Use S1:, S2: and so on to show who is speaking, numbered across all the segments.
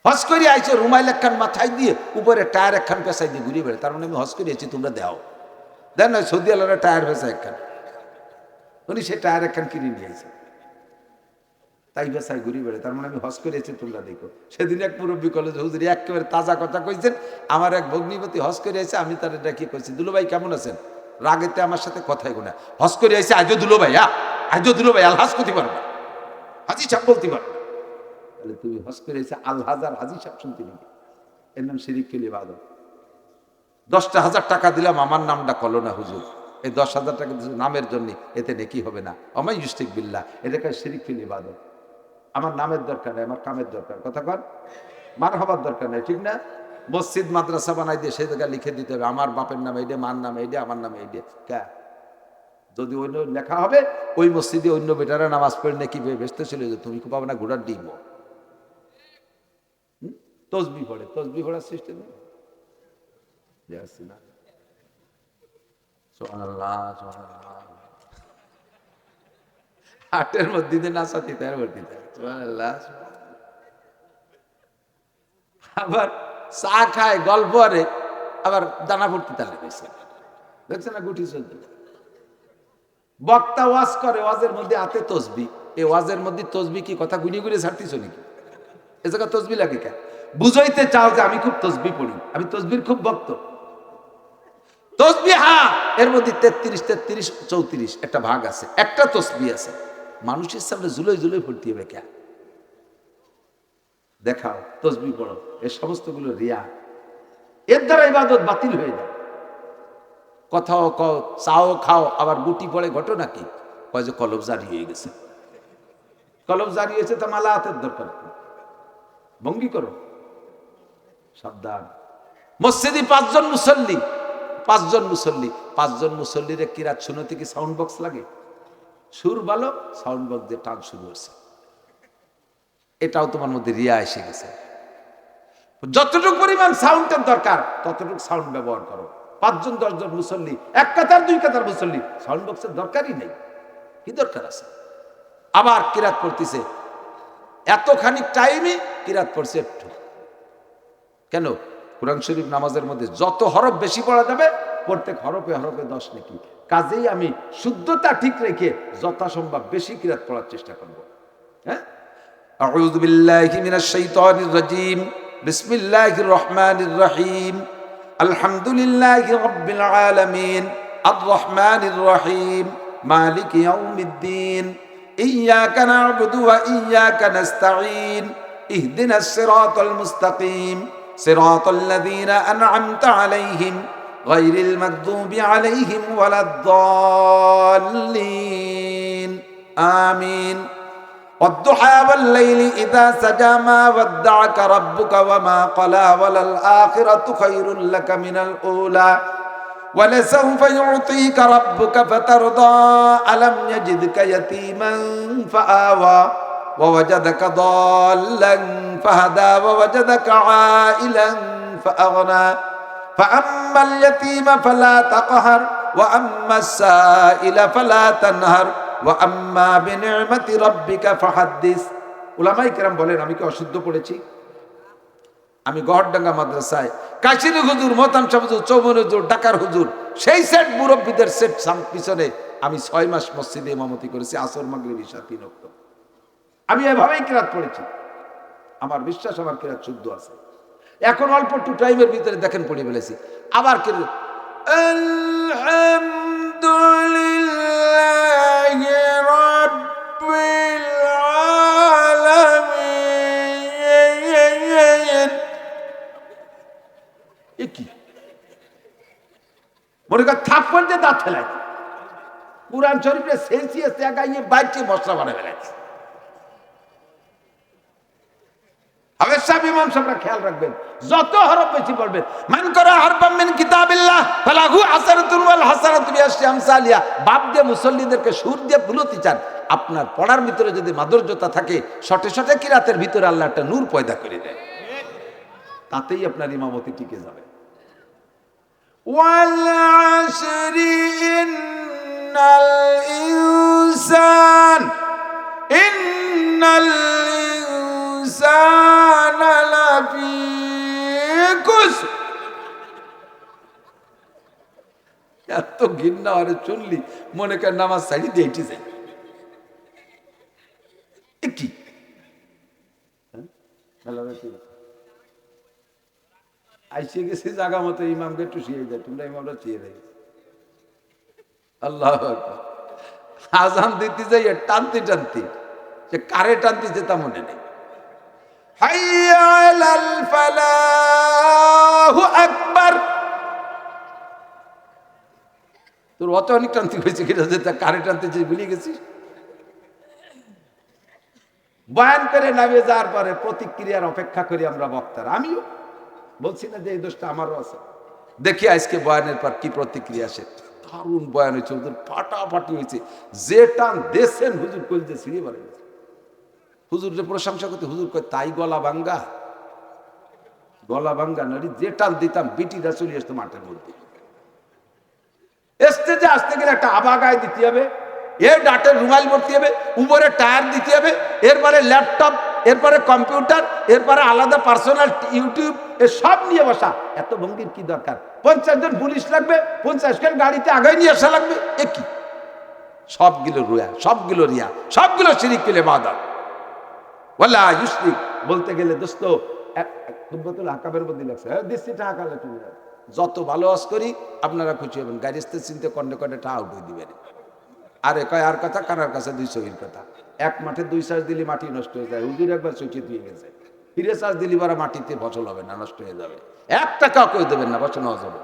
S1: হজ করে আইছে রুমাইল একখান মাথায় দিয়ে উপরে টায়ার একখান পেঁচাই দিয়ে ঘুরিয়ে বেড়ে, তার মানে আমি হজ করে আছি, তোমরা দেও দেন না। সৌদি আরবের টায়ার পেঁচা একখান, উনি সে টায়ার একখান কিনে নিয়েছে, তাই পেঁচায় ঘুরিয়ে বেড়ে, তার মানে আমি হজ করে আছি, তোমরা দেখো। সেদিন এক মুরব্বী কলেজ হুজুরি একেবারে তাজা কথা কইছেন। আমার এক ভগ্নিপতি হজ করে আইছে, আমি তার ডাকিয়ে কইছি, দুলো ভাই কেমন আছেন? রাগেতে আমার সাথে কথাই গোনা, হজ করে আইছে আজও দুলো ভাই, আজও দুলো ভাই আলহাজ করতে পারবে, হাজি সাহেব বলতে পারবে। তাহলে তুমি হজ করে আইছে আলহাজ আর হাজি সাহেব শুনতে নিবি, এর নাম শিরিক কেলি ইবাদত। 10,000 টাকা দিলাম, আমার নামটা কলো না হুজুর, এই 10,000 টাকা নামের জন্য, এতে নেকি হবে না। আমায় ইউশরিক বিল্লাহ, এটাকে শিরিক কেলি ইবাদত। আমার নামের দরকার নেই, আমার কামের দরকার, কথা কর, মার হবার দরকার নেই, ঠিক না? মসজিদ মাদ্রাসা বানাই দিয়ে সেই জায়গায় লিখে দিতে হবে আমার বাপের নামে এইটা, মার নামে এইটা, আমার নামে এইটা। কে যদি অন্য লেখা হবে ওই মসজিদে অন্য বেটারা নামাজ পড়ে নাকি ব্যস্ত ছিল, যে তুমি খুব পাবো না ঘোড়ার ডিম। তসবি পড়ে, তসবি পড়ার সিস্টেম না। হাটের মধ্যে নাচাতি তার ভর্তি আবার চা খায় গল্প আরে আবার দানা ভর্তি তালে গেছে, দেখছে না গুটি চলতে। বক্তা ওয়াজ করে, ওয়াজের মধ্যে হাতে তসবি, এই ওয়াজের মধ্যে তসবি কি কথা গুনি গুনি ছাড়তিস নাকি? এ জায়গা তসবি লাগে কেন? বুঝাইতে চাও যে আমি খুব তসবি পড়ি, আমি তসবির খুব ভক্ত। তসবি এর মধ্যে 33, 33, 34 একটা ভাগ আছে, একটা তসবি আছে। মানুষের সামনে জুলোই জুলোই ভর্তি হবে কেন? দেখাও তসবি পড়ো, এর সমস্ত গুলো রিয়া, এর দ্বারা ইবাদত বাতিল হয়ে যায়। কথাও কও, চাও খাও, আবার গুটি পড়ে, ঘটনা কি? কয় যে কলব জারি হয়ে গেছে। কলব জারি হয়েছে, তা মালা হাতের দরকার, ভঙ্গি করো, সাবধান। মসজিদে 5 জন মুসল্লি, 5 জন মুসল্লির কিরাত শুনতে কি সাউন্ড বক্স লাগে? সুর ভালো, সাউন্ড বক্স দিয়ে টান শুরু হচ্ছে, এটাও তোমার মধ্যে রিয়া এসে গেছে। যতটুকু পরিমাণ সাউন্ডের দরকার ততটুকু সাউন্ড ব্যবহার করো। 5 জন 10 জন মুসল্লি, 1 কাতার 2 কাতার মুসল্লি, সাউন্ড বক্সের দরকারই নেই। কি দরকার আছে? আবার কিরাত পড়তেছে, এতখানি টাইমে কিরাত পড়ছে একটু কেন? কুরআন শরীফ নামাজের মধ্যে যত হরফ বেশি পড়া যাবে, প্রত্যেক হরফে হরফে 10 নেকি। কাজেই আমি শুদ্ধতা ঠিক রেখে যথাসম্ভব বেশি কিরাত পড়ার চেষ্টা করব। হ্যাঁ, আউযু বিল্লাহি মিনাশ শাইতানির রাজীম, বিসমিল্লাহির রহমানির রহিম, আলহামদুলিল্লাহি রাব্বিল আলামিন, আর রহমানির রহিম, মালিকি ইয়াউমিদ্দিন, ইয়্যাকা না'বুদু ওয়া ইয়্যাকা নাস্তাঈন, ইহদিনাস সিরাতাল মুস্তাকিম, সিরাতাল লাযীনা আন'আমতা আলাইহিম গায়রিল মাগদুবি আলাইহিম ওয়ালাদ-দাল্লিন, আমিন। والضحى والليل إذا سجى ما ودعك ربك وما قلى وللآخرة خير لك من الأولى ولسوف يعطيك ربك فترضى ألم يجدك يتيما فآوى ووجدك ضالا فهدى ووجدك عائلا فأغنى فأما اليتيم فلا تقهر وأما السائل فلا تنهر وأما بنعمة ربك فحدث। উলামায়ে কেরাম বলেন, আমি কি অশুদ্ধ পড়েছি? আমি গহরডাঙ্গা মাদ্রাসায় কাশির হুজুর, মোহতাম শাহ হুজুর, চৌমন হুজুর, ঢাকার হুজুর, সেই সেট মুরব্বীদের সেট পিছনে আমি 6 মাস মসজিদে ইমামতি করেছি, আসর মাগরিব ইশা 3 ওয়াক্ত। আমি এভাবেই কিরাত পড়েছি, আমার বিশ্বাস আমার কিরাত শুদ্ধ আছে। এখন অল্প একটু টাইমের ভিতরে দেখেন পড়ে ফেলেছি। আবার কি আলহামদুলিল্লাহি রাব্বিল আলামিন, কি মনে কর থাপ্পড় দিয়ে দাঁত ফেলাই, কুরআন শরীফে সেলসিয়াস জায়গায় বাইরে মশলা বানায় ফেলাইছে। ইমাম সাহেবরা খেয়াল রাখবেন, যত হরফ বেশি পড়বেন। মান করা হারফাম মিন কিতাবিল্লাহ ফালাহু হাসানাতুন ওয়াল হাসানাতু বিআশরি আমসালিহা। বাপ দিয়ে মুসল্লিদেরকে সুর দিয়ে ভুলতে চান, আপনার পড়ার ভিতরে যদি মাধুর্যতা থাকে, শটে শটে কিরাতের ভিতরে আল্লাহ একটা নূর পয়দা করে দেয়, তাতেই আপনার ইমামতি টিকে যাবে। ওয়াল আশরি ইন্নাল ইনসান এত ঘৃণা আরে চললি মনে কর নামাজ ছাড়ি দিয়ে এটি যায় কি আইসে গেছে জায়গা মতো ইমামকে একটু শুয়ে যায়, তোমরা ইমামরা শুয়ে দেয়। আল্লাহ আজান দিতে যাই টানতে টানতে, সে কারে টানতেছে তা মনে নেই। হাইয়া আলাল ফালাহু আকবার, তোর অত অনেক টানতে হয়েছে কিনা যে তা কারে টানতেছে ভুলে গেছিস। বয়ান করে নামে যাওয়ার পরে প্রতিক্রিয়ার অপেক্ষা করি আমরা বক্তার, আমিও বলছি না যে এই দোষটা আমারও আছে। দেখি আজকে বয়ানের পর কি প্রতিক্রিয়া আসে। দারুণ বয়ান হয়েছে, হুজুর ফাটাফাটি হয়েছে, যে টান দেশেন হুজুর কইতে ছিঁড়ে পারে। হুজুরে প্রশংসা করতে, হুজুর কয় তাই গলা ভাঙ্গা, গলা ভাঙ্গা নারী যে টান দিতাম বিটিরা চলে আসতো মাঠের মধ্যে। স্টেজে আসতে গেলে একটা আবা গায়ে দিতে হবে, এর ডাটের রুমাল ভরতে হবে, উপরে টায়ার দিতে হবে, এরপরে ল্যাপটপ, এরপরে কম্পিউটার, এরপরে আলাদা পার্সোনাল ইউটিউব, এ সব নিয়ে বসা। এত ভঙ্গির কি দরকার? 50 জন পুলিশ লাগবে, 50 জন গাড়িতে আগায় নিয়ে আসা লাগবে, এ কি? সবগুলো রুয়া, সবগুলো রিয়া, সবগুলো শিরিক পেলে বাদা। ওয়ালা ইউশরিক বলতে গেলে দোস্ত খুববাতুল হাকামের মধ্যে লাগছে, দিচ্ছি টাকা তুমি যত ভালো আজ করি আপনারা খুশি হবেন, গাড়িতে চিনতে কন্ডে কন্ডে টাকা উঠে দিবেন। আরে কয় আর কথা কানার কাছে 200 কথা। এক মাঠে 2 চাষ দিলে মাটি নষ্ট হয়ে যায়, হুজুর একবার চুচে দিয়ে গেছে, ফিরে চাষ দিলি বারা মাটিতে ফসল হবে না, নষ্ট হয়ে যাবে। 1 টাকা কই দেবেন না, ফসল হওয়া যাবে।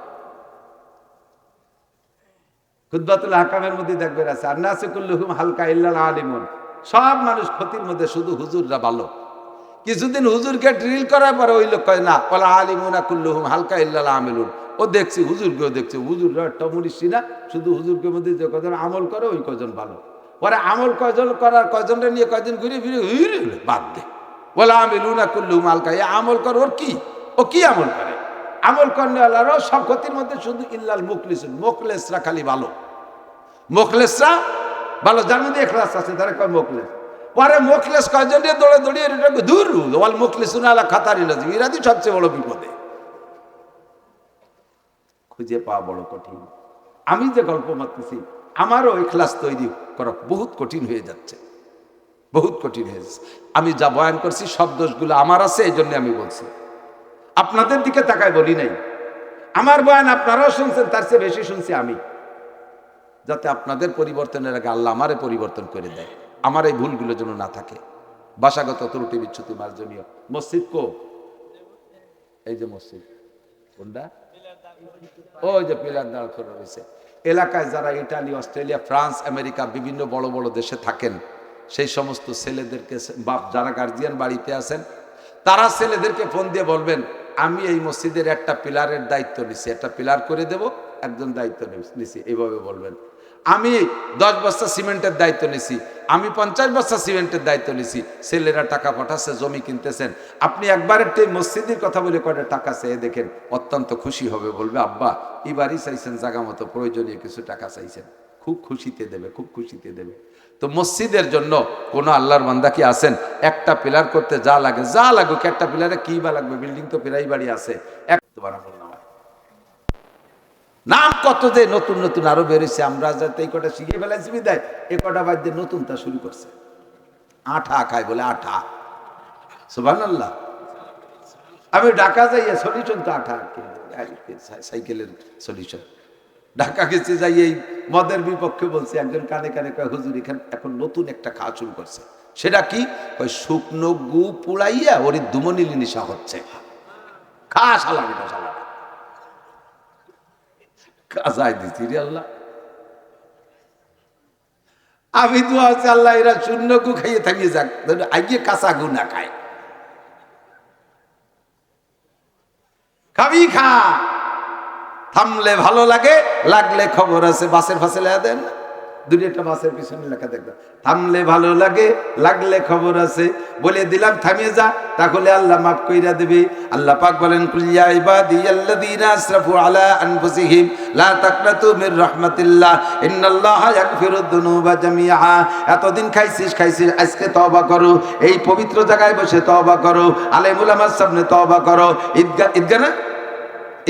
S1: খুতবাতুল হাকামের মধ্যে দেখবেন আছে, আর নাসে কুল্লুহুম হালকা ইল্লাল আলিমুন, সব মানুষ ক্ষতির মধ্যে, শুধু হুজুররা ভালো। কিছুদিন হুজুরকে ড্রিল করার পরে ওই লোক কয় না, বলা আলিমুনা কুল্লুহুম হালকা ইল্লাল আমিলুন। ও দেখছি হুজুরকেও দেখছে, হুজুররা একটা মরিসি না, শুধু হুজুরকে মধ্যে যে কজন আমল করে ওই কজন ভালো। পরে আমল কয়জন করার কয়জনটা নিয়ে কয়জন ঘুরে ফিরে বাদ দে, বলা আমিলুনা কুল্লুহুম হালকা, এ আমল করে ওর কি, ও কি আমল করে? আমল করনেওয়ালারও সব ক্ষতির মধ্যে, শুধু ইল্লাল মুখলিসুন, মুখলেসরা খালি ভালো। মুখলেসরা ভালো, যার মধ্যে ইখলাস আছে তারা কয় মুখলেস। পরে মুখলেস কয়জন নিয়ে দৌড়ে দৌড়িয়ে দূর ওয়াল মুখলিসুন আলা খাতারি নাজিম, ইরাদি সবচেয়ে বড় বিপদে, খুঁজে পাওয়া বড় কঠিন। আমি যে গল্প মারতেছি আমারও ইখলাস তৈরি করা বহুত কঠিন হয়ে যাচ্ছে, বহুত কঠিন হয়ে যাচ্ছে। আমি যা বয়ান করছি সব দোষগুলো আমার আছে, এই জন্য আমি বলছি, আপনাদের দিকে তাকায় বলি নাই। আমার বয়ান আপনারাও শুনছেন, তার চেয়ে বেশি শুনছি আমি, যাতে আপনাদের পরিবর্তনের আগে আল্লাহ আমারে পরিবর্তন করে দেয়, আমার এই ভুলগুলো যেন না থাকে। ভাষাগত ত্রুটি বিচ্ছুতি মার্জনীয়। মসজিদ কো, এই যে মসজিদ কোনটা, ওই যে পিলার দাঁড় করে রয়েছে। এলাকায় যারা ইটালি, অস্ট্রেলিয়া, ফ্রান্স, আমেরিকা, বিভিন্ন বড় বড় দেশে থাকেন, সেই সমস্ত ছেলেদেরকে, বাপ যারা গার্জিয়ান বাড়িতে আছেন, তারা ছেলেদেরকে ফোন দিয়ে বলবেন, আমি এই মসজিদের একটা পিলারের দায়িত্ব নিছি, একটা পিলার করে দেব, একজন দায়িত্ব নিছি, এইভাবে বলবেন। আমি 10 বস্তা সিমেন্টের দায়িত্ব নিছি, আমি 50 বস্তা সিমেন্টের দায়িত্ব নিছি। ছেলেরা টাকা পাঠাচ্ছে, জমি কিনতেছেন, আপনি একবারের মসজিদের কথা বলে কয়টা টাকা চেয়ে দেখেন, অত্যন্ত খুশি হবে, বলবে আব্বা এবারই চাইছেন জায়গা মতো, প্রয়োজনীয় কিছু টাকা চাইছেন, খুব খুশিতে দেবে, খুব খুশিতে দেবে। তো মসজিদের জন্য কোন আল্লাহর বান্দা কি আছেন, একটা পিলার করতে যা লাগে, যা লাগুক, একটা পিলারে কি বা লাগবে, বিল্ডিং তো প্রায় বাড়ি আছে, একবার আমল নামায় নাম কত যে নতুন নতুন আরো বেরোচ্ছে, আমরা যাতে এই কটা শিখে ফেলাইছি বিদায়, এ কটা বাদ দিয়ে নতুন তা শুরু করছে। আঠা খায় বলে, আঠা, সুবহানাল্লাহ। আমি ঢাকা যাইয়া সলিউশন তো আঠা, সাইকেলের সলিউশন। ঢাকা গেছে যাই এই মদের বিপক্ষে বলছে, একজন কানে কানে কয় হুজুর এখানে এখন নতুন একটা খাওয়া শুরু করছে। সেটা কি? কয় শুকনো গু পুড়াইয়া ওর দুমনিলি নেশা হচ্ছে, খা শালা, এটা শালা কাজাই দিচ্ছি রে আল্লাহ। আমি তো আছে আল্লাহ এরা শূন্য গু খাইয়ে থামিয়ে যাক, আগে কাঁচা গু না খায়। খাবি খা, থামলে ভালো লাগে, লাগলে খবর আছে। বাসের ফাঁসে লেখা দেন না, দুইটা বাসের পিছনে লেখা দেখবেন, থামলে ভালো লাগে, লাগলে খবর আছে। বলে দিলাম থামিয়ে যা, তাহলে আল্লাহ মাফ কইরা দেবে। আল্লাহ পাক বলেন, কুল ইয়া ইবাদিয়াল্লাযীনা আসরাফু আলা আনফুসিহিম লা তাকনাতু মির রাহমাতিল্লাহ ইন্নাল্লাহা ইয়াগফিরুদ যুনুবা জামিআ। এতদিন খাইছিস, আজকে তওবা করো, এই পবিত্র জায়গায় বসে তওবা করো, আলেম উলামার সামনে তওবা করো। ঈদগাহ না,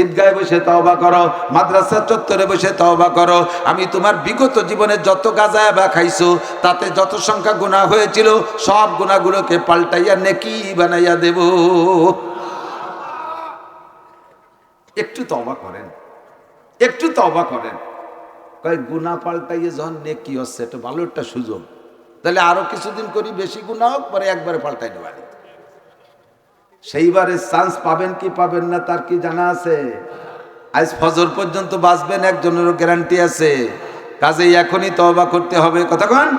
S1: ঈদগাহে বসে তওবা করো, মাদ্রাসা চত্বরে বসে তওবা করো। আমি তোমার বিগত জীবনে যত গাঁজা বা খাইছো তাতে যত সংখ্যা গুনাহ হয়েছিল সব গুনাহগুলোকে পাল্টাইয়া নেকি বানাইয়া দেব। একটু তওবা করেন, একটু তওবা করেন। কয় গুনাহ পাল্টাইয়ে যখন নেকি হচ্ছে এটা ভালো একটা সুযোগ, তাহলে আরো কিছুদিন করি, বেশি গুনাহ হোক, পরে একবারে পাল্টাই নেওয়া। সেইবারে চান্স পাবেন কি পাবেন না তার কি জানা আছে? আজ ফজর পর্যন্ত বাঁচবেন একজনেরও গ্যারান্টি আছে। কাজেই এখনই তওবা করতে হবে। কতক্ষণ?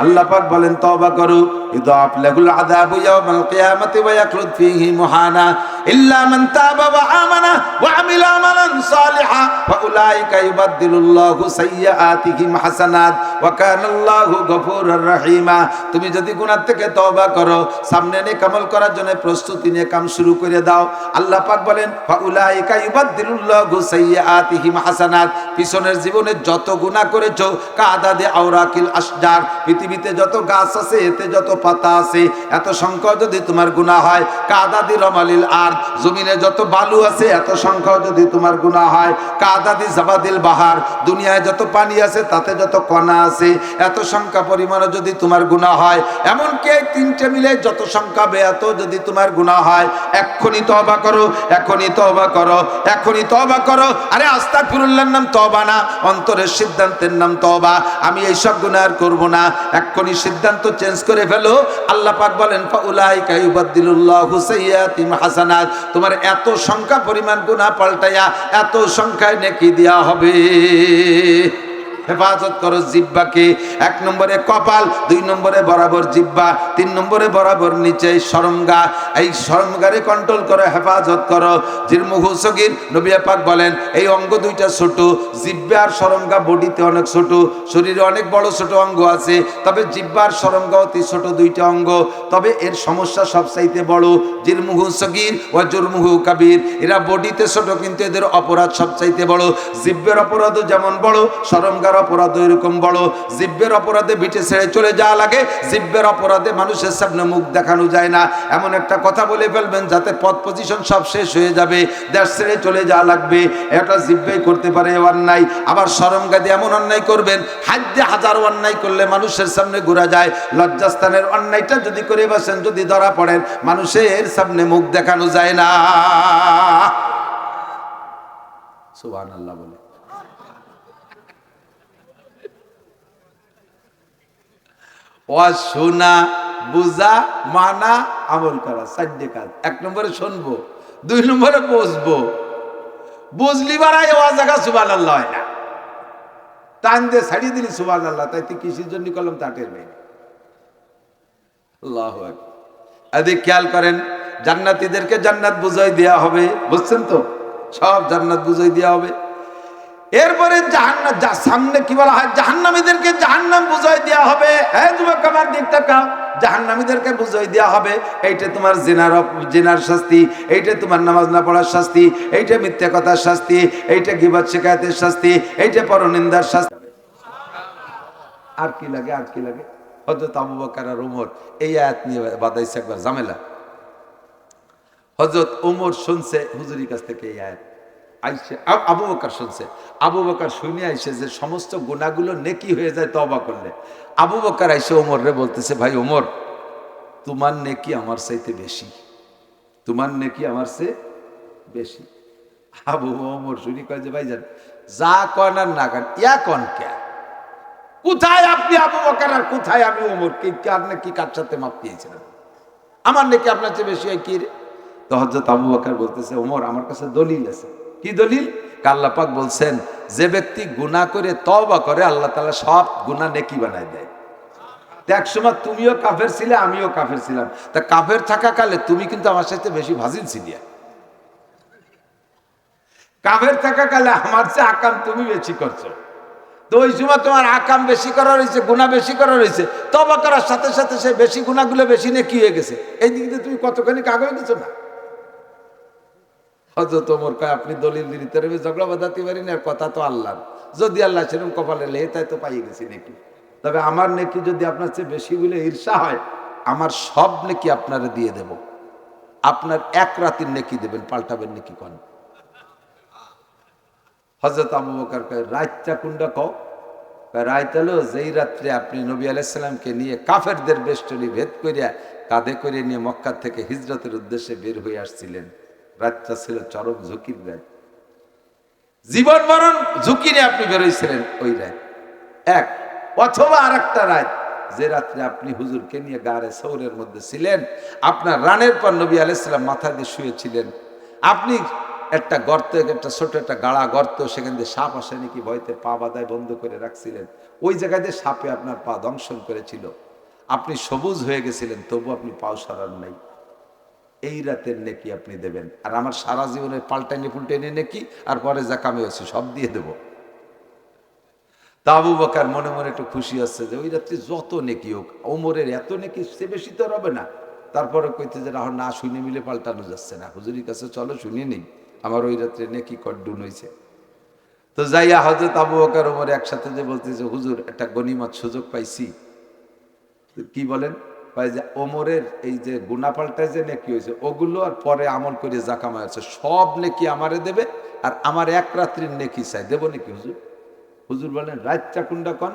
S1: আল্লাহ পাক বলেন তওবা করো, ইদাফ লাহুল আযাবু ইয়াওমাল কিয়ামাতি ওয়া ইয়াখলুদ ফীহি মুহানা ইল্লা মান তাবা ওয়া আমানা ওয়া আমিলা আমালান সালিহা ওয়া উলাইকা ইউবাদদিলুল্লাহু সাইয়্যাতিহিম হাসানাত ওয়া কানাল্লাহু গফুরুর রহিমা। তুমি যদি গুনাহ থেকে তওবা করো, সামনে নেক আমল করার জন্য প্রস্তুতি নিয়ে কাম শুরু করে দাও, আল্লাহ পাক বলেন ওয়া উলাইকা ইউবাদদিলুল্লাহু সাইয়্যাতিহিম হাসানাত। পিছনের জীবনে যত গুনাহ করেছো কাদাদে আওরাকিল আশজার, পৃথিবীতে যত গাছ আছে এতে যত পাতা আছে এত সংখ্যা যদি তোমার গুনাহ হয়, কাদাদি রমালিল আর, জমিনে যত বালু আছে এত সংখ্যা যদি তোমার গুনাহ হয়, কাদাদি জাবাদিল বাহার, দুনিয়ায় যত পানি আছে তাতে যত কণা আছে এত সংখ্যা পরিমাণে যদি তোমার গুনাহ হয়, এমনকি এই তিনটে মিলে যত সংখ্যা হবে এত যদি তোমার গুনাহ হয়, এক্ষুনি তওবা করো, এখনই তওবা করো, এখনই তওবা করো। আরে আস্তাগফিরুল্লাহর নাম তওবা না, অন্তরের সিদ্ধান্তের নাম তওবা। আমি এই সব গুনাহ আর করব না, এক্ষুনি সিদ্ধান্ত চেঞ্জ করে ফেলো। আল্লাহ পাক বলেন ফাউলাইকা ইউবাদদিলুল্লাহু সাইয়্যাতিহিম হাসানাত। তোমার এত সংখ্যা পরিমাণ গুনাহ পাল্টাইয়া এত সংখ্যায় নেকি দেয়া হবে। হেফাজত করো জিহ্বাকে। 1 নম্বরে কপাল, 2 নম্বরে বরাবর জিহ্বা, 3 নম্বরে বরাবর নিচে শরমগা। এই শরমগারে কন্ট্রোল করো, হেফাজত করো। জিরমুহু সগীর, নবী পাক বলেন এই অঙ্গ দুইটা ছোট, জিহ্বা আর শরমগা বডিতে অনেক ছোট, শরীরে অনেক বড় ছোট অঙ্গ আছে, তবে জিহ্বা আর শরমগা অতি ছোট দুইটা অঙ্গ, তবে এর সমস্যা সবচাইতে বড়। জিরমুহু সগীর ওয়া জুরমুহু কাবীর, এরা বডিতে ছোট কিন্তু এদের অপরাধ সবচাইতে বড়। জিহ্বার অপরাধও যেমন বড়, শরমগা অপরাধ এরকম বড়। জিহ্বের অপরাধে বিটে ছেড়ে চলে যাওয়া লাগে, জিহ্বের অপরাধে মানুষের সামনে মুখ দেখানো যায় না। এমন একটা কথা বলে ফেলবেন যাতে পদ পজিশন সব শেষ হয়ে যাবে, দেশ ছেড়ে চলে যাওয়া লাগবে, এটা জিহ্বেই করতে পারে অন্যায়। আবার শরমগাদে এমন অন্যায় করবেন, হাজ্যে হাজার অন্যায় করলে মানুষের সামনে ঘুরা যায়। লজ্জাস্থানের অন্যায়টা যদি করে বসেন, যদি ধরা পড়েন, মানুষের সামনে মুখ দেখানো যায় না। সুবহানাল্লাহ বলে। শোনা, বুঝা, মানা, আমল করা, 4টে কাজ। 1 নম্বরে শুনবো, 2 নম্বরে বুঝবো। বুঝলি বাড়াই ও জায়গা সুবহানাল্লাহ হয় না, টান দিয়ে ছাড়িয়ে দিলি সুবহানাল্লাহ, তাই তুই কিসের জন্য করলাম তাটের মেয়ে। আল্লাহু আকবার। আদি খেয়াল করেন, জান্নাতীদেরকে জান্নাত বুঝাই দেয়া হবে, বুঝছেন তো? সব জান্নাত বুঝাই দেয়া হবে। এরপরে জাহান্নাম, সামনে কি বলা হয়, জাহান্নামীদেরকে জাহান্নাম বুঝাই দেওয়া হবে। হ্যাঁ যুবক আমার দিকটা কাও, জাহান্নামীদেরকে বুঝাই দেওয়া হবে এইটা তোমার জেনার শাস্তি, এইটা তোমার নামাজ না পড়ার শাস্তি, এইটা মিথ্যা কথার শাস্তি, এইটা গীবত শিকায়তের শাস্তি, এইটা পরনিন্দার শাস্তি। আর কি লাগে, আর কি লাগে? হযরত আবু বকর আর ওমর এই আয়াত নিয়ে বাদাইছে একবার ঝামেলা। হযরত ওমর শুনছে হুজুরের কাছ থেকে এই আয়াত, আইসে আবু বকর শুনছে, আবু বকর শুনে আইসে যে সমস্ত গুনাহগুলো নেকি হয়ে যায় তওবা করলে। আবু বকর আইসে ওমর রে বলতেছে, ভাই ওমর, তোমার নেকি আমার চাইতে বেশি, তোমার নেকি আমার চেয়ে বেশি। আবু ওমর শুনি কয় যে ভাইজান যা কন আর না কন, ইয়া কন কে, কোথায় আপনি আবু বকর আর কোথায় আমি ওমর? কি কার নাকি কার সাথে মাপ দিয়েছেন? আমার নেকি আপনার চেয়ে বেশি হয় কি রে? তো হযরত আবু বকর বলতেছে, ওমর আমার কাছে দলিল আছে। কি দলিল? আল্লাহ পাক বলছেন যে ব্যক্তি গুনাহ করে তওবা করে আল্লাহ তাআলা সব গুনাহ নেকি বানায় দেয়। এক সময় তুমিও কাফের ছিলে, আমিও কাফের ছিলাম, তা কাফের থাকাকালে তুমি কিন্তু আমার সাথে বেশি ফাজিল ছিলে। কাফের থাকাকালে আমার চেয়ে আকাম তুমি বেশি করছো, তো ওই সময় তোমার আকাম বেশি করা রয়েছে, গুনাহ বেশি করা রয়েছে, তওবা করার সাথে সাথে সেই বেশি গুনাহগুলো বেশি নেকি হয়ে গেছে। এই দিক দিয়ে তুমি কতখানি আগে গেছো না? হযরত ওমর কয় আপনি দলিল দিতে পারবে, ঝগড়া বাঁধাতে পারি না, কথা তো আল্লাহর, যদি আল্লাহ সেরকম কপালে লেহে তাই তো পাইয়ে গেছি নেকি। তবে আমার নেকি যদি আপনার চেয়ে বেশি বলে ঈর্ষা হয়, আমার সব নেকি আপনারে দিয়ে দেব, আপনার 1 রাতের নেকি দেবেন, পাল্টাবেন নেকি কোন? হযরত আবু বকর কয় রাতটা কোনটা কও? রাত হলো যেই রাত্রে আপনি নবী আলাইহিস সালামকে নিয়ে কাফেরদের বেষ্টনী ভেদ করিয়া কাঁধে করে নিয়ে মক্কা থেকে হিজরতের উদ্দেশ্যে বের হয়ে আসছিলেন। রাতটা ছিল চরম ঝুঁকির রাত, জীবন মরণ ঝুঁকি নিয়ে আপনি বেরোইছিলেন ওই রাত। এক অথবা আর একটা রাত যে রাত্রে আপনি হুজুরকে নিয়ে গারে সৌরের মধ্যে ছিলেন, আপনার রানের পর নবী আলাইহিস সালাম মাথা দিয়ে শুয়েছিলেন, আপনি একটা গর্ত, একটা ছোট একটা গাড়া গর্ত, সেখান দিয়ে সাপ আসে নাকি ভয়তে পা বাঁধায় বন্ধ করে রাখছিলেন, ওই জায়গায় দিয়ে সাপে আপনার পা দংশন করেছিল, আপনি সবুজ হয়ে গেছিলেন, তবু আপনি পাও সরান নাই। এই রাতের নেকি আপনি দেবেন, আর আমার সারা জীবনের পাল্টাইনি ফুলটাইনি নেকি আর পরে যা কামে হচ্ছে সব দিয়ে দেব। তা আবু বকর মনে মনে একটু খুশি আছে যে ওই রাত্রে যত নেকি হোক, ওমরের এত নেকি সে বেশি তো হবে না। তারপরে কইতে যে রাহ না শুনে মিলে পাল্টানো যাচ্ছে না, হুজুরের কাছে চলো শুনে নেই আমার ওই রাত্রে নেকি কড্ডুন হয়েছে। তো যাইয়া হযরত আবু বকর ওমর একসাথে যে বলতেছে হুজুর একটা গনিমত সুযোগ পাইছি। কি বলেন? ভাই যে ওমরের এই যে গুনাহ পাল্টায় যে নেকি হয়েছে ওগুলো আর পরে আমল করে যা কামাই আছে সব নেকি আমারে দেবে, আর আমার এক রাত্রির নেকি চাই, দেবো নাকি হুজুর? হুজুর বলেন রাতটা কোনটা কন?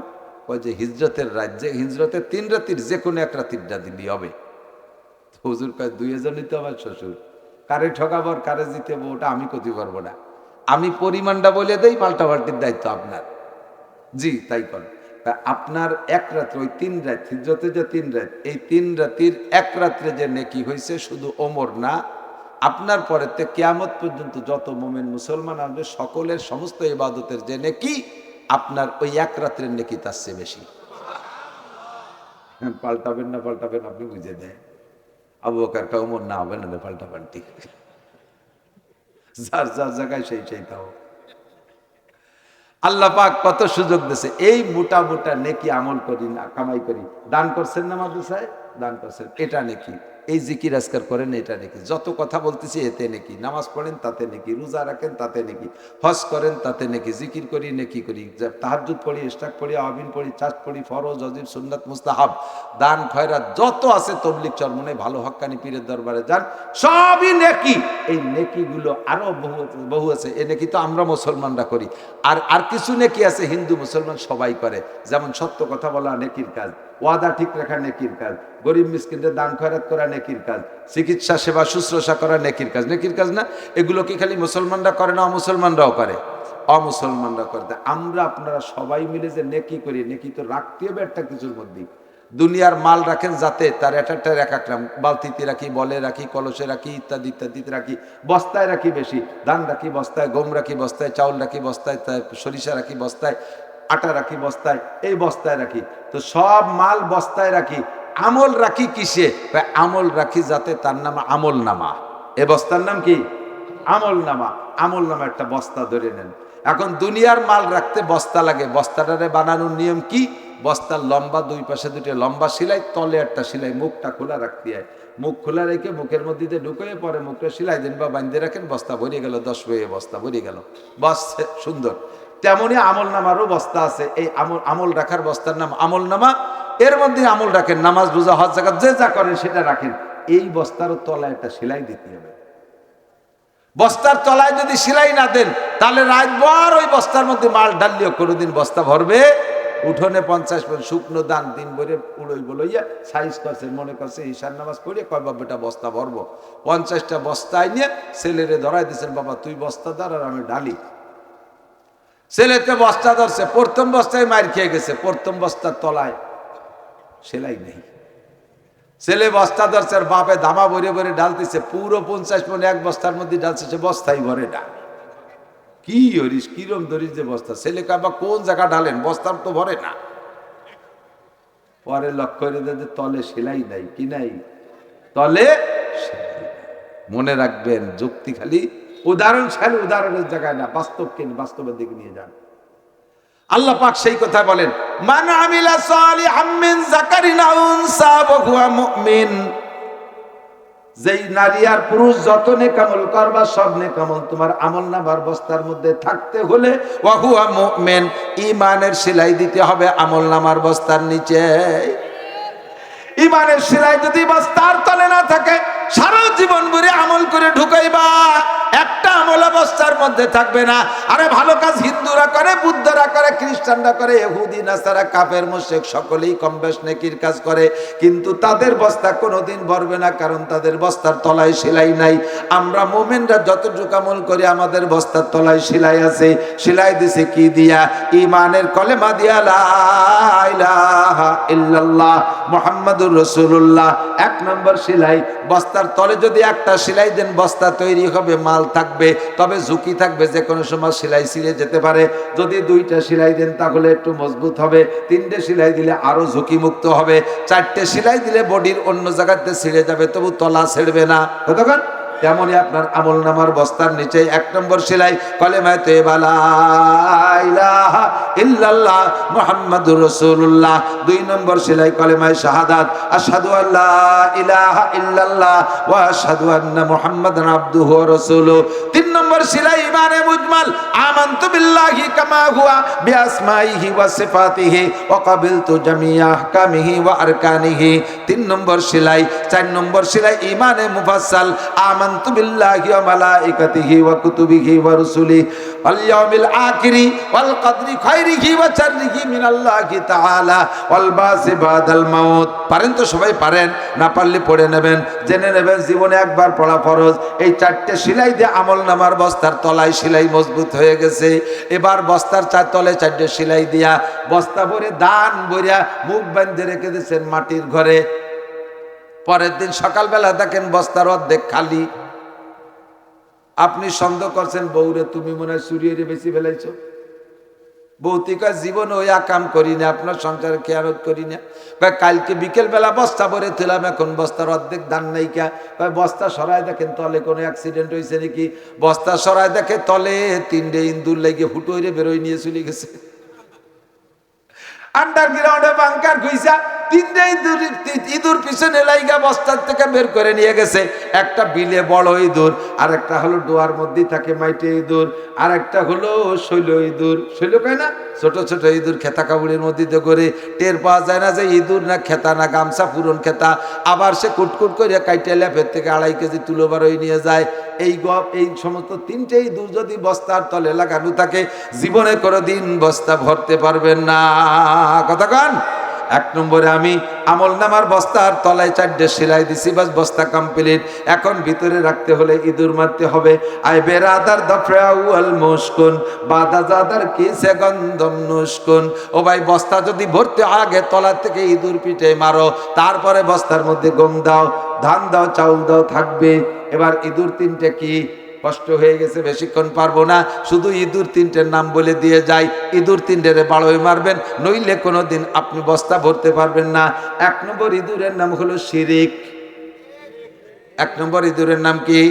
S1: ওই যে হিজরতের রাত, যে হিজরতের 3 রাতির যে কোনো এক রাতিরটা দিলি হবে। হুজুর কয় 2 জনই তো আমার শ্বশুর, কারে ঠকাবো আর কারে জিতেবো ওটা আমি করতে পারবো না, আমি পরিমাণটা বলে দেই, পাল্টাপাল্টির দায়িত্ব আপনার। জি তাই করেন। আপনার এক রাত্রে ওই 3 রাত হিজরতে যে 3 রাত, এই 3 রাতির এক রাত্রে যে নেকি হয়েছে শুধু ওমর না, আপনার পরেতে কিয়ামত পর্যন্ত যত মুমিন মুসলমান আসবে সকলের সমস্ত ইবাদতের যে নেকি আপনার ওই এক রাত্রের নেকি তার চেয়ে বেশি। পাল্টাবেন না পাল্টাবেন আপনি বুঝে দেন। আবু বকর কয় ওমর না হবে না পাল্টাপাল্টি, যার যার জায়গায় সেই সেই তাও। আল্লাহ পাক কত সুযোগ দিয়েছে, এই মোটা মোটা নেকি আমল করি না, কামাই করি। দান করছেন না মাদ্রাসায়, দান করছেন এটা নেকি, এই জিকির আজকার করেন এটা নেকি, যত কথা বলতেছি এতে নেকি, নামাজ পড়েন তাতে নেকি, রোজা রাখেন তাতে নেকি, হজ করেন তাতে নেকি, জিকির করি নেকি করি, তাহাজ্জুদ পড়ি, ইশরাক পড়ি, আবিন পড়ি, চাঁদ পড়ি, ফরজ ওয়াজিব সুন্নাত মুস্তাহাব, দান খয়রাত যত আছে, তবলিগ চরমনে, ভালো হক্কানি পীরের দরবারে যান, সবই নেকি। এই নেকিগুলো আরো বহু আছে, এই নেকি তো আমরা মুসলমানরা করি, আর আর কিছু নেকি আছে হিন্দু মুসলমান সবাই করে, যেমন সত্য কথা বলা নেকির কাজ, ওয়াদা ঠিক রাখা নেকির কাজ, গরিব মিসকিনদের দান খয়রাত করা নেকির কাজ, চিকিৎসা সেবা শুশ্রূষা করা নেকির কাজ। নেকির কাজ না? এগুলো কি খালি মুসলমানরা করে না, অমুসলমানরাও করে? অমুসলমানরা করে। আমরা আপনারা সবাই মিলে যে নেকি করি, নেকি তো রাখতে হবে একটা কিছুর মধ্যে। দুনিয়ার মাল রাখেন যাতে তার এক একটা বালতিতে রাখি, বলে রাখি, কলসে রাখি, ইত্যাদি ইত্যাদিতে রাখি, বস্তায় রাখি, বেশি ধান রাখি বস্তায়, গম রাখি বস্তায়, চাউল রাখি বস্তায়, সরিষা রাখি বস্তায়, আটা রাখি বস্তায়, এই বস্তায় রাখি। তো সব মাল বস্তায় রাখি, আমল রাখি কিসে? আমল রাখি যাতে তার নাম আমল নামা। এ বস্তার নাম কি? আমল নামা। আমল নামা একটা বস্তা ধরে নেন। এখন দুনিয়ার মাল রাখতে বস্তা লাগে, বস্তাটারে বানানোর নিয়ম কি? বস্তার লম্বা দুই পাশে দুটো লম্বা সেলাই, তলে একটা সেলাই, মুখটা খোলা রাখতে হয়, মুখ খোলা রেখে মুখের মধ্যে দিয়ে ঢুকিয়ে পরে মুখটা সেলাই দেন বা বাঁধতে রাখেন, বস্তা ভরিয়ে গেল, 10 বইয়ে বস্তা ভরিয়ে গেল, বাস সুন্দর। তেমনি আমল নামারও বস্তা আছে, এই আমল রাখার বস্তার নাম আমল নামা, এর মধ্যে আমল রাখেন, নামাজ রোজা হজ যাকাত যে যা করেন সেটা রাখেন। এই বস্তারও তলায় একটা সেলাই দিতে হবে। বস্তার তলায় যদি সেলাই না দেন তাহলে রাতভর ওই বস্তার মধ্যে মাল ডাললেও কোনোদিন বস্তা ভরবে উঠোনে 50 পন শুকনো দান দিন ভরে উড়ই বলইয়া সাইজ করছেন, মনে করছে ঈশান নামাজ পড়ে কয় বাবাটা বস্তা ভরবো, 50টা বস্তায় নিয়ে ছেলেরে ধরাই দিয়েছেন, বাবা তুই বস্তা ধর আর আমি ঢালি। ছেলেতে বস্তা ধরছে, প্রথম বস্তায় মার খেয়ে গেছে, প্রথম বস্তার তলায় সেলাই নেই। ছেলে বস্তা ধরছে আর বাপে ধামা ভরে ভরে ঢালতেছে, পুরো 50 পন এক বস্তার মধ্যে ঢালছে, সে বস্তাই ভরে না। কি হরিস কিরম ধরিস যে বস্তা, ছেলে কাবা কোন জায়গা ঢালেন, বস্তার তো ভরে না। পরে লক্ষ্য করে যে তলে সেলাই নাই, কি নাই? তলে মনে রাখবেন, যুক্তি খালি উদাহরণের জায়গায় না, বাস্তবের দিকে নিয়ে যান। আল্লাহ পাক সেই কথা বলেন, মান আমিলা সালিহাম মিন যাকারিন আও উনসা ওয়া হুয়া মুমিন, যেই নারী আর পুরুষ যত নেক আমল করবা সব নেক আমল তোমার আমলনামার বস্তার মধ্যে থাকতে হলে ওয়া হুয়া মুমিন, ঈমানের সেলাই দিতে হবে আমলনামার বস্তার নিচে। ঈমানের সেলাই যদি বস্তার তলে না থাকে, সারা জীবন ভরে আমল করে ঢুকাইবা, একটা আমল বস্তার মধ্যে থাকবে না। আরে ভালো কাজ হিন্দুরা করে, বুদ্ধরা করে, খ্রিস্টানরা করে, ইহুদি নাসারা কাফের মুশরিক সকলেই কম বেশ নেকির কাজ করে, কিন্তু তাদের বস্তা কোনোদিন ভরবে না, কারণ তাদের বস্তার তলায় সেলাই নাই। আমরা মুমিনরা যতটুকু আমল করি আমাদের বস্তার তলায় সেলাই আছে। সেলাই দিছে কি দিয়া? ঈমানের কলেমা দিয়া, লা ইলাহা ইল্লাল্লাহ মুহাম্মাদুর রাসূলুল্লাহ। এক নম্বর সেলাই। বস্তার তলে যদি একটা সেলাই দেন বস্তা তৈরি হবে, মাল থাকবে, তবে ঝুঁকি থাকবে যে কোনো সময় সেলাই ছিঁড়ে যেতে পারে। যদি দুইটা সেলাই দেন তাহলে একটু মজবুত হবে, তিনটে সেলাই দিলে আরো ঝুঁকি মুক্ত হবে, চারটে সেলাই দিলে বডির অন্য জায়গাতে ছিঁড়ে যাবে, তবু তলা ছেড়বে না। কতক্ষণ? তেমনই আপনার আমল নামার বস্তার নিচে এক নম্বর সেলাই কলেমায়ে তয়্যিবা লা ইলাহা ইল্লাল্লাহ মুহাম্মাদুর রাসূলুল্লাহ। দুই নম্বর সেলাই কলেমায়ে শাহাদাত, আশহাদু আল্লা ইলাহা ইল্লাল্লাহ ওয়া আশহাদু আন্না মুহাম্মাদান আবদুহু ওয়া রাসূলুহু। তিন নম্বর সেলাই ইমানে মুজমাল, আমানতু বিল্লাহি কামা হুয়া বিআসমাইহি ওয়া সিফাতিহি ওয়া কাবিলতু জামিআ আহকামিহি ওয়া আরকানিহি। তিন নম্বর সেলাই। চার নম্বর সেলাই ইমানে মুফাসসাল, আমানতু বিল্লাহি ওয়া মালাইকাতিহি ওয়া কুতুবিহি ওয়া রুসুলিহি ওয়াল ইয়াউমিল আখিরি ওয়াল কদরি খাইরিহি ওয়া শাররিহি মিনাল্লাহি তাআলা ওয়াল বাসি বাদাল মাউত। পারেন তো সবাই? পারেন না পারলে পড়ে নেবেন, জেনে নেবেন, জীবনে একবার পড়া ফরজ। এই চারটে সেলাই দিয়ে আমল নামার বস্তার তলায় সেলাই মজবুত হয়ে গেছে। এবার বস্তার তলে চারটে সেলাই দিয়া বস্তা ভরে দান ভরিয়া মুখ বাঁধে রেখে দিয়েছেন মাটির ঘরে। পরের দিন সকালবেলা দেখেন বস্তার অর্ধেক খালি। আপনি সন্দেহ করছেন, বউরে তুমি মনে হয় চুরিয়ে বেশি ফেলাইছো। ভৌতিকা জীবন ওই কাম করি না, আপনার সংসারে খেয়ালত করি না। কালকে বিকেল বেলা বস্তা ভরে তুলাম, এখন বস্তার অর্ধেক দান নাই কা। বস্তা সরাই দেখেন তলে কোনো অ্যাক্সিডেন্ট হয়েছে নাকি। বস্তা সরাই দেখে তলে তিনটে ইন্দুর লেগে ফুটো হয়ে বেরোয় নিয়ে চলে গেছে। আন্ডারগ্রাউন্ডে বাংকার খুইসা তিনটে ইঁদুর পিছনে লাইগা বস্তার থেকে বের করে নিয়ে গেছে। একটা বিলে বড় ইঁদুর, আর একটা হলো ডোয়ার মধ্যে থাকে মাইটে ইঁদুর, আর একটা হলো শৈল ইঁদুর। শৈল কয় না, ছোট ছোট ইঁদুর খেতা কাপড়ের মধ্যে করে টের পাওয়া যায় না যে ইঁদুর না খেতা না গামছা, পুরন খেতা। আবার সে কুটকুট করে কাইটে ল্যাপের থেকে 2.5 কেজি তুলো বারোই নিয়ে যায়। এই সমস্ত তিনটে ইঁদুর যদি বস্তার তলে লাগানো থাকে, জীবনে কোনোদিন বস্তা ভরতে পারবেন না। কথা কন? এক নম্বরে আমি আমল নামার বস্তার তলায় চারটে সেলাই দিছি, বাস বস্তা কমপ্লিট। এখন ভিতরে রাখতে হলে ইঁদুর মারতে হবে। আই বেরাদার দফরাউল মুশকুন বাদা জাদার কিসে গন্ধম নুশকুন। ও ভাই, বস্তা যদি ভরতে আগে তলা থেকে ইঁদুর পিঠে মারো, তারপরে বস্তার মধ্যে গম দাও, ধান দাও, চাউল দাও, থাকবে। এবার ইঁদুর তিনটে কি? কষ্ট হয়ে গেছে, বেশিক্ষণ পারবো না, শুধু ইঁদুর তিনটের নাম বলে দিয়ে যাই। ইঁদুর তিনটেরে বাড়োয় মারবেন, নইলে কোনোদিন আপনি বস্তা ভরতে পারবেন না। এক নম্বর ইঁদুরের নাম হলো শিরিক। এক নম্বর ইঁদুরের নাম কি?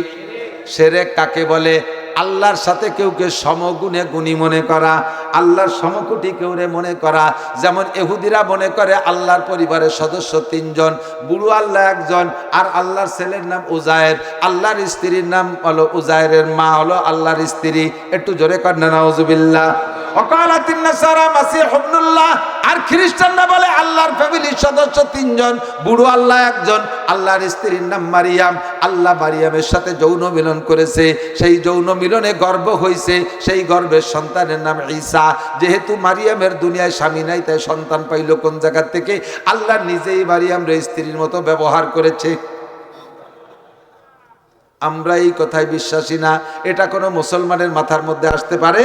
S1: শিরক। কাকে বলে? আল্লাহর সাথে কেউকে সমগুণে গুণী মনে করা, আল্লাহর সমকুটি কেউরে মনে করা। যেমন ইহুদিরা মনে করে আল্লাহর পরিবারের সদস্য 3 জন, বুড়ো আল্লাহ 1 জন, আর আল্লাহর ছেলের নাম উজায়ের, আল্লাহর স্ত্রীর নাম হলো উজায়েরের মা হলো আল্লাহর স্ত্রী। একটু জোরে কর না নাউজুবিল্লাহ। ওয়াকালাতিন নাসারা মাসিহ ইবনুল্লাহ। আর খ্রিস্টানরা বলে আল্লাহর ফ্যামিলির সদস্য 3 জন, বুড়ো আল্লাহ 1 জন, আল্লাহর স্ত্রীর নাম মারিয়াম। আল্লাহ মারিয়ামের সাথে যৌন মিলন করেছে, সেই যৌন মিলনে গর্ভ হয়েছে, সেই গর্ভের সন্তানের নাম ঈসা। যেহেতু মারিয়ামের দুনিয়ায় স্বামী নাই, তাই সন্তান পাইল কোন জায়গা থেকে? আল্লাহ নিজেই মারিয়ামের স্ত্রীর মতো ব্যবহার করেছে। আমরা এই কথায় বিশ্বাসী না। এটা কোনো মুসলমানের মাথার মধ্যে আসতে পারে?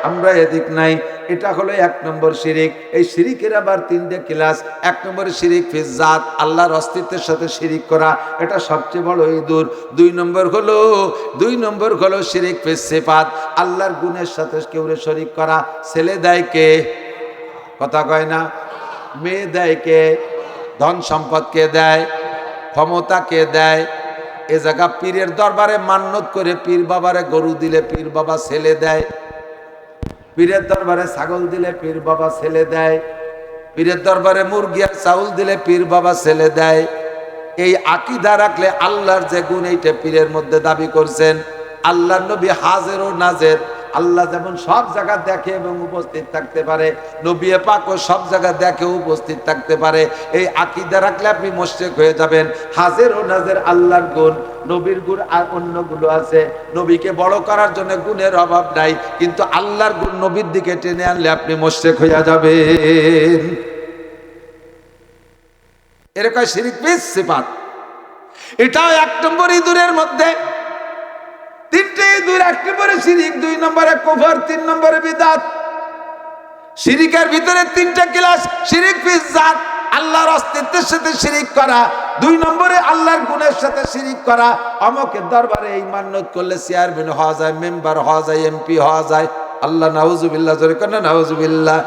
S1: আমরা এদিক নাই। এটা হলো 1 নম্বর শিরিক। এই শিরিকের আবার 3টে ক্লাস। 1 নম্বরে শিরিক ফিজ জাত, আল্লাহর অস্তিত্বের সাথে শিরিক করা, এটা সবচেয়ে বড় ইঁদুর। 2 নম্বর হলো শিরিক ফিজ সিফাত, আল্লাহর গুণের সাথে কেউরে শরীক করা। ছেলে দেয় কে? কথা কয় না। মেয়ে দেয় কে? ধন সম্পদ কে দেয়? ক্ষমতা কে দেয়? এ জায়গা পীরের দরবারে মান্নত করে পীর বাবারে গরু দিলে পীর বাবা ছেলে দেয়, পীরের দরবারে ছাগল দিলে পীর বাবা ছেলে দেয়, পীরের দরবারে মুরগি আর চাউল দিলে পীর বাবা ছেলে দেয়। এই আকীদা রাখলে আল্লাহর যে গুণ, এইটা পীরের মধ্যে দাবি করছেন। আল্লাহর নবী হাজের ও নাজের আল্লাহ যেমন সব জায়গা দেখে এবং উপস্থিত থাকতে পারে, নবী পাকও সব জায়গা দেখে উপস্থিত থাকতে পারে। এই আকীদা রাখলে আপনি মুশরিক হয়ে যাবেন। হাজের ও নাজের আল্লাহর গুণ, নবীর গুণ আর অন্যগুলো আছে। নবীকে বড় করার জন্য গুণের অভাব নাই, কিন্তু আল্লাহর গুণ নবীর দিকে টেনে আনলে আপনি মুশরিক হয়ে যাবেন। এরকম শিরিক বিশ সিফাত। এটাও 1 নম্বর ইঁদুরের মধ্যে। 3টে ইঁদুর, 1 নম্বরে শিরিক, 2 নম্বরে কুফর, 3 নম্বরে বিদআত। শিরিকের ভিতরে 3টে ক্লাস। শিরিক ফিজ জাত, আল্লাহর অস্তিত্বের সাথে শিরিক করা। 2 নম্বরে আল্লাহর গুণের সাথে শিরিক করা। অমুকের দরবারে এই মান্যত করলে চেয়ারম্যান হওয়া যায়, মেম্বার হওয়া যায়, এমপি হওয়া যায়। আল্লাহ নাউজুবিল্লাহ, জোরে করেন না নাউজুবিল্লাহ।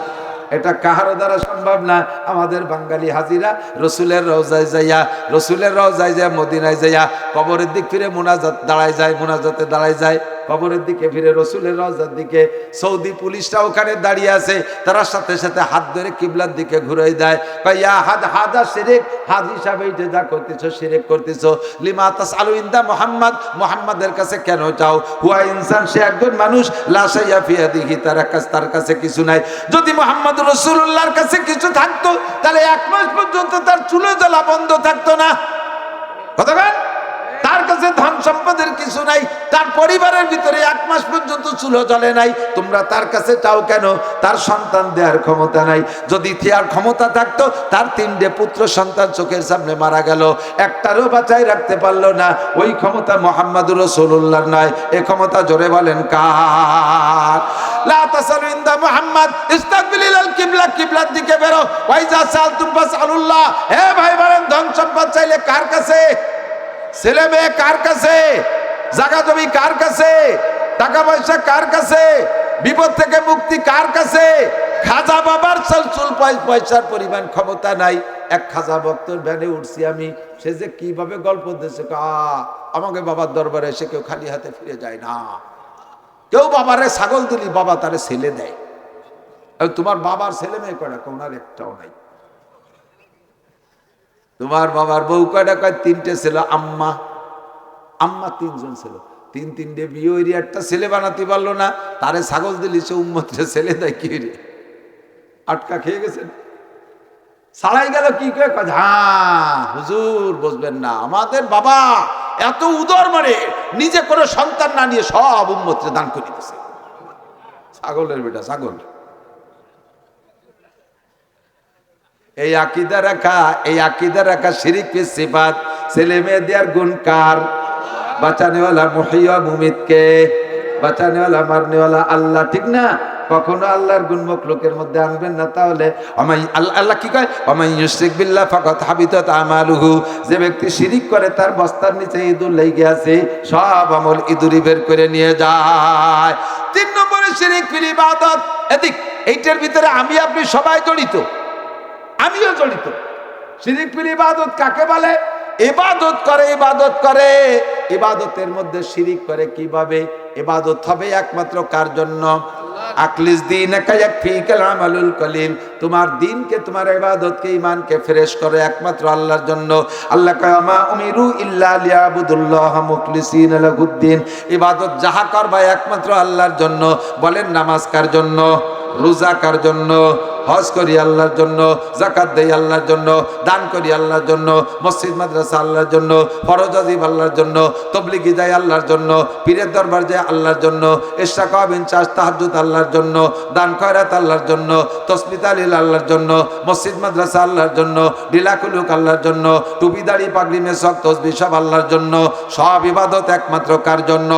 S1: এটা কাহারও দ্বারা সম্ভব না। আমাদের বাঙালি হাজিরা রসুলের রওজায় যাইয়া, রসুলের রওজায় যায়, মদিনায় যাইয়া কবরের দিক ফিরে মুনাজাত দাঁড়ায় যায়, মুনাজাতে দাঁড়ায় যায়, কবরের দিকে ফিরে রসুলের রওজার দিকে। সৌদি পুলিশরা ওখানে দাঁড়িয়ে আছে, তারা সাথে সাথে হাত ধরে কিবলার দিকে ঘুরাই দেয়। ইয়া হাদ হাদা শিরিক, হাদ হিসাবে এটা যা করতেছো শিরিক করতেছো। লিমা তাসআলু ইনদা মুহাম্মদ, মুহাম্মাদের কাছে কেন চাও? হুয়া ইনসান, সে একজন মানুষ। লা শাইয়া ফি ইয়াদিহি, তার কাছে কিছু নাই। যদি মুহাম্মদ রাসূলুল্লাহর কাছে কিছু থাকতো তাহলে 1 মাস পর্যন্ত তার চুলো জ্বলা বন্ধ থাকতো না। কথা বলেন? তার কাছে ধন সম্পদের কিছু নাই, তার পরিবারের ভিতরে 1 মাস পর্যন্ত চুলো জ্বলে নাই। তোমরা তার কাছে চাও কেন? তার সন্তান দেওয়ার ক্ষমতা নাই। যদি দেওয়ার ক্ষমতা থাকতো, তার 3টে পুত্র সন্তান চোখের সামনে মারা গেল, একটারও বাঁচাই রাখতে পারলো না। ওই ক্ষমতা মুহাম্মদুর রাসূলুল্লাহর নয়। এই ক্ষমতা জোরে বলেন কার? লা তাসালু ইনদা মুহাম্মদ, ইস্তাকবিলিল কিবলা, কিবলার দিকে বেরো। ওয়াইজা সালতুম ফাসআলুল্লাহ, হে ভাই বলেন, ধন সম্পদ চাইলে কার কাছে? ছেলে মেয়ে কার কাছে? জায়গা জমি কার কাছে? টাকা পয়সা কার কাছে? বিপদ থেকে মুক্তি কার কাছে? খাজা বাবার চুল পয়সার পরিমাণ ক্ষমতা নাই। এক খাজা ভক্তর ভ্যানে উঠছি আমি, সে যে কিভাবে গল্প দিয়েছে, আমাকে বাবার দরবারে এসে কেউ খালি হাতে ফিরে যায় না। কেউ বাবারে ছাগল দিলি বাবা তারে ছেলে দেয়। তোমার বাবার ছেলে মেয়ে কয়টা? কোনার একটাও নাই। তোমার বাবার বউ কয়টা? কয় 3টে ছিল। আম্মা 3 জন ছিল, 3টে বিয়ে হইরে একটা ছেলে বানাতে পারলো না। তারে ছাগল দিলি, সে উম্মতরে ছেলে দেয় কি রে? আটকা খেয়ে গেছেন। ছাড়াই গেল কি করে? হ্যাঁ হুজুর বুঝবেন না, আমাদের বাবা এত উদার, মানে নিজে কোনো সন্তান না নিয়ে সব উম্মতরে দান করে দিতেছে। ছাগলের বেটা ছাগল। এই আকীদা রাখা, এই আকীদা রাখা শিরিক ফিস সিফাত। ছেলে মেয়ে দেওয়ার গুণ কার? বাঁচানেওয়ালা মুহিয়া মুমিতকে, বাঁচানেওয়ালা মারনেওয়ালা আল্লাহ, ঠিক না? কখনো আল্লাহর গুণ মখলুকের মধ্যে আনবেন না। তাহলে আল্লাহ কি কয়? ওমাই ইউশরিক বিল্লাহ ফাকাদ হাবিতাত আমালুহু, যে ব্যক্তি শিরিক করে তার বস্তার নিচে ইঁদুর লেগে আছে, সব আমল ইঁদুরি বের করে নিয়ে যায়। 3 নম্বরে শিরিক ফিল ইবাদত। এদিক এইটার ভিতরে আমি আপনি সবাই জড়িত, আমিও জড়িত। শিরিক ফিল ইবাদত কাকে বলে? ইবাদত করে, ইবাদত করে, ইবাদতের মধ্যে শিরিক করে। কিভাবে ইবাদত হবে? একমাত্র কার জন্য? আকলিস দীনাকা ইয়াকফিকাল আমালুল কলিল, তোমার দিনকে, তোমার ইবাদতকে, ঈমানকে ফ্রেশ করে একমাত্র আল্লাহর জন্য। আল্লাহ কয় মা উমিরু ইল্লা লিয়াবুদুল্লাহ মুখলিসিনা লাহুদ্দিন, ইবাদত যাহা করবা একমাত্র আল্লাহর জন্য। বলেন নামাজ কার জন্য? রোজা কার জন্য? হজ করি আল্লাহর জন্য, যাকাত দেই আল্লাহর জন্য, দান করি আল্লাহর জন্য, মসজিদ মাদ্রাসা আল্লাহর জন্য, ফরজ ওয়াজিব আল্লাহর জন্য, তাবলীগি যাই আল্লাহর জন্য, পীরের দরবার যায় আল্লাহর জন্য, ইশরাক বিন চাষ তাহাজ্জুদ আল্লাহর জন্য, দান খয়রাত আল্লাহর জন্য, তাসবিহ তাহলিল আল্লাহর জন্য, মসজিদ মাদ্রাসা আল্লাহর জন্য, ডিলাকুলুক আল্লাহর জন্য, টুপি দাড়ি পাগড়ি মেসক তসবিহ সব আল্লাহর জন্য। সব ইবাদত একমাত্র কার জন্য?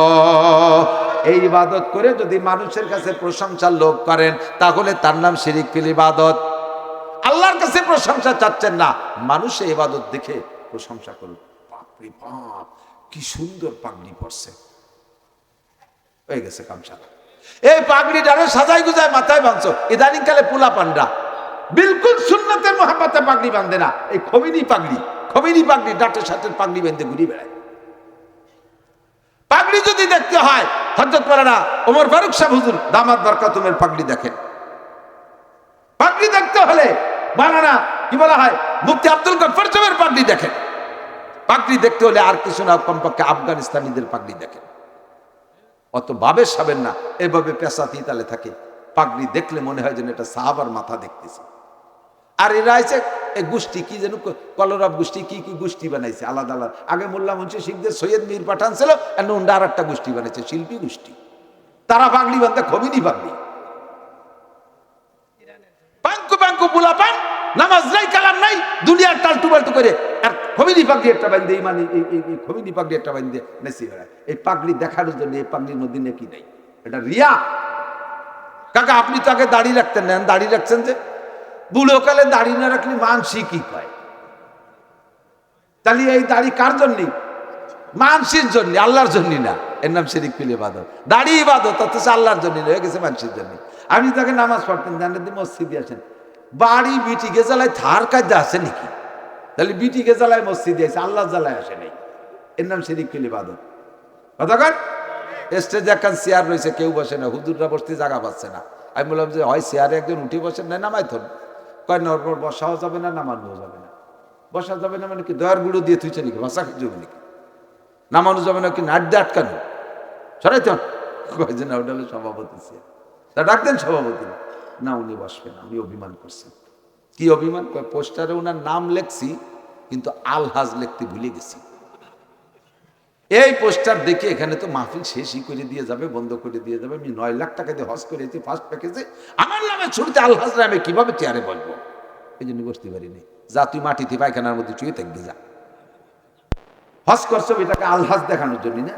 S1: এই ইবাদত করে যদি মানুষের কাছে প্রশংসার লোভ করেন, তাহলে তার নাম শিরিক ফিল ইবাদত। আল্লাহর কাছে প্রশংসা চাচ্ছেন না, মানুষের ইবাদত দেখে প্রশংসা করুন। বাপরে বাপ, কি সুন্দর পাগড়ি পরছে, হয়ে গেছে কামসা। এই পাগড়িটারে সাজাই গুজায় মাথায় বাঁধছো। ইদানিং কালে পোলা পান্ডা বিলকুল সুন্নতের মহাব্বতে পাগড়ি বাঁধে না। এই খমিনি পাগড়ি, খমিনি পাগড়ি, ডাটের সাথে পাগড়ি বেঁধে ঘুরি বেড়ায়। পাগড়ি যদি দেখতে হয়, হযরত মাওলানা ওমর ফারুক সাহেব হুজুর দামাত বরকাতুমের পাগড়ি দেখেন। পাগড়ি দেখতে হলে মাওলানা কি বলা হয়, মুফতি আব্দুল গফফার সাহেবের পাগড়ি দেখেন। পাগড়ি দেখতে হলে আর কিছু না, কমপক্ষে আফগানিস্তানিদের পাগড়ি দেখেন। অত ভাবে সাবেন না, এভাবে পেশাতি তালে থাকে। পাগড়ি দেখলে মনে হয় যেন এটা সাহাবার মাথা দেখতেছে। আর এরা আছে এই গোষ্ঠী কি যেন কলরব গোষ্ঠী, কি কি গোষ্ঠী বানাইছে আলাদা আলাদা। আগে মোল্লা মুন্সি শিখদের সৈয়দ মীর পাঠান ছিল, অন্য আর একটা গোষ্ঠী বানাইছে শিল্পী গোষ্ঠী। তারা পাগড়ি বানতে খবিনি পাগড়ি, পাঙ্কু পাঙ্কু পোলা পান, নামাজ নাই কালাম নাই, দুনিয়ার টালটু বাল্টু করে আর খবিনি পাগড়ি একটা বান্ধে, মানে এই খবিনি পাগড়ি একটা বান্ধে নেচে বেড়ায়। এই পাগড়ি দেখানোর জন্য এই পাগড়ির মধ্যে নেকি নাই, এটা রিয়া। কাকা আপনি তো আগে দাড়ি রাখতেন না, দাড়ি রাখছেন যে? বুড়োকালে দাড়ি না রাখলে মানসি কি কয়? তাহলে এই দাড়ি কার জন্য? মানসির জন্য, আল্লাহর জন্য না। এর নাম শিরিক ফিল ইবাদত। দাড়ি ইবাদত অথচ আল্লাহর জন্য হয়ে গেছে মানুষের জন্য। আপনি তাকে নামাজ পড়তেন, জানেন মসজিদে আসেন, বাড়ি বিটিকে জ্বালায় থার কাজে আসে নাকি? তাহলে বিটিকে জ্বালায় মসজিদে আছে, আল্লাহ জ্বালায় আসে নাই। এর নাম শিরিক ফিল ইবাদত। কতক্ষণ স্টেজে একখান চেয়ার রয়েছে, কেউ বসে না, হুজুররা বসতে জায়গা পাচ্ছে না। আমি বললাম যে হয় চেয়ারে একজন উঠে বসেন, না নামাই থন। কয় না, ওর বসাও যাবে না, নামানো যাবে না। বসা যাবে না মানে কি দয়ার গুঁড়ো দিয়ে তুইছে নাকি? ভাষা যাবে নাকি? নামানো যাবে না কি নাট দিয়ে আটকানো? সরাইতে কয় যে না, ওটা হলো সভাপতি চেয়ার। তা ডাকতেন সভাপতি, না উনি বসবেন না, উনি অভিমান করছেন। কি অভিমান? কয় পোস্টারে ওনার নাম লেখছি কিন্তু আলহাজ লিখতে ভুলে গেছি। এই পোস্টার দেখে এখানে তো মাহফিল শেষই করে দিয়ে যাবে, বন্ধ করে দিয়ে যাবে। আমি 9 লাখ টাকা দিয়ে হজ করেছি ফার্স্ট প্যাকেজে, আমার নামে ছুটতে আলহাজরা আমি কিভাবে চেয়ারে বসবো? এই জন্য বসতে পারিনি। যা তুই মাটিতে পায়খানার মধ্যে চুয়ে থাকবি, যা। হজ করছো এটাকে আলহাজ দেখানোর জন্য না।